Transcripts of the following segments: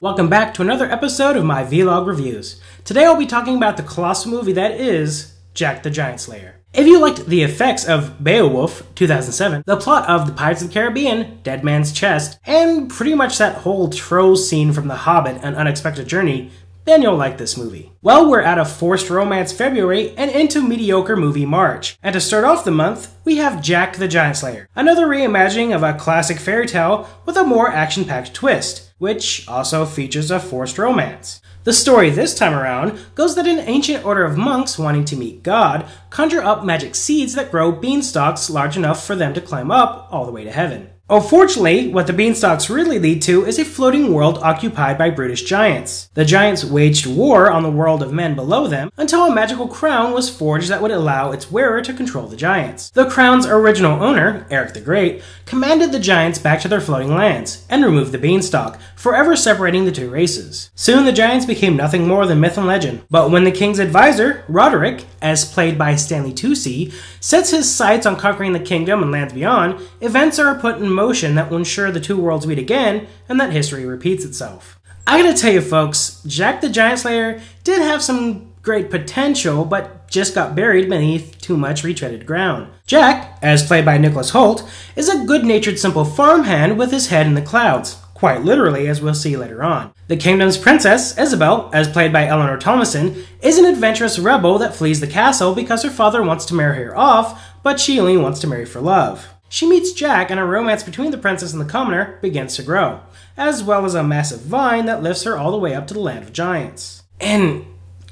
Welcome back to another episode of my vlog reviews. Today I'll be talking about the colossal movie that is Jack the Giant Slayer. If you liked the effects of Beowulf 2007, the plot of The Pirates of the Caribbean, Dead Man's Chest, and pretty much that whole troll scene from The Hobbit, An Unexpected Journey, then you'll like this movie. Well, we're out of forced romance February and into mediocre movie March. And to start off the month, we have Jack the Giant Slayer, another reimagining of a classic fairy tale with a more action-packed twist, which also features a forced romance. The story this time around goes that an ancient order of monks wanting to meet God conjure up magic seeds that grow beanstalks large enough for them to climb up all the way to heaven. Unfortunately, what the beanstalks really lead to is a floating world occupied by brutish giants. The giants waged war on the world of men below them until a magical crown was forged that would allow its wearer to control the giants. The crown's original owner, Eric the Great, commanded the giants back to their floating lands and removed the beanstalk, forever separating the two races. Soon the giants became nothing more than myth and legend. But when the king's advisor, Roderick, as played by Stanley Tucci, sets his sights on conquering the kingdom and lands beyond, events are put in motion that will ensure the two worlds meet again and that history repeats itself. I gotta tell you folks, Jack the Giant Slayer did have some great potential, but just got buried beneath too much retreaded ground. Jack, as played by Nicholas Hoult, is a good-natured simple farmhand with his head in the clouds, quite literally, as we'll see later on. The kingdom's princess, Isabel, as played by Eleanor Thomason, is an adventurous rebel that flees the castle because her father wants to marry her off, but she only wants to marry for love. She meets Jack and a romance between the princess and the commoner begins to grow, as well as a massive vine that lifts her all the way up to the land of giants. And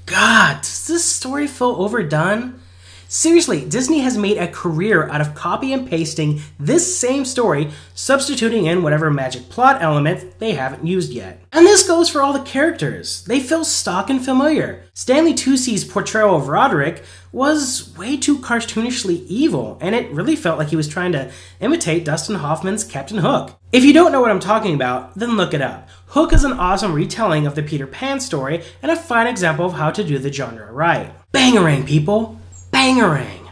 God, does this story feel overdone? Seriously, Disney has made a career out of copy and pasting this same story, substituting in whatever magic plot element they haven't used yet. And this goes for all the characters. They feel stock and familiar. Stanley Tucci's portrayal of Roderick was way too cartoonishly evil, and it really felt like he was trying to imitate Dustin Hoffman's Captain Hook. If you don't know what I'm talking about, then look it up. Hook is an awesome retelling of the Peter Pan story and a fine example of how to do the genre right. Bangarang, people! Bangarang!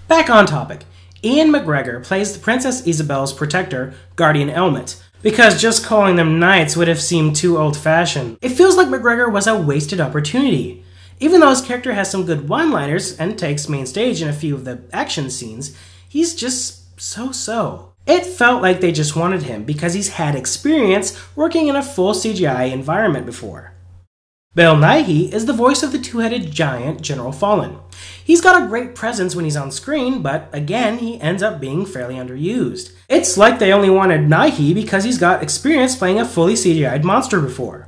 Back on topic. Ian McGregor plays the Princess Isabel's protector, Guardian Elmet, because just calling them knights would have seemed too old-fashioned. It feels like McGregor was a wasted opportunity. Even though his character has some good one-liners and takes main stage in a few of the action scenes, he's just so-so. It felt like they just wanted him because he's had experience working in a full CGI environment before. Bill Nighy is the voice of the two-headed giant General Fallen. He's got a great presence when he's on screen, but again, he ends up being fairly underused. It's like they only wanted Nighy because he's got experience playing a fully CGI'd monster before.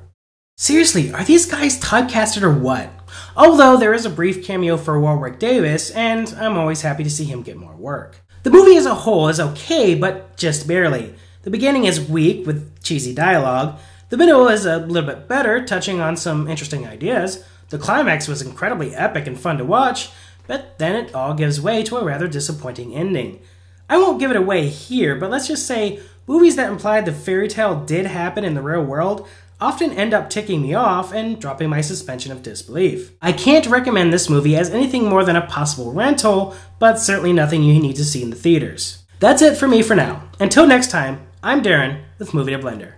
Seriously, are these guys typecasted or what? Although there is a brief cameo for Warwick Davis, and I'm always happy to see him get more work. The movie as a whole is okay, but just barely. The beginning is weak with cheesy dialogue. The middle is a little bit better, touching on some interesting ideas. The climax was incredibly epic and fun to watch, but then it all gives way to a rather disappointing ending. I won't give it away here, but let's just say movies that imply the fairy tale did happen in the real world often end up ticking me off and dropping my suspension of disbelief. I can't recommend this movie as anything more than a possible rental, but certainly nothing you need to see in the theaters. That's it for me for now. Until next time, I'm Darren with Movie to Blender.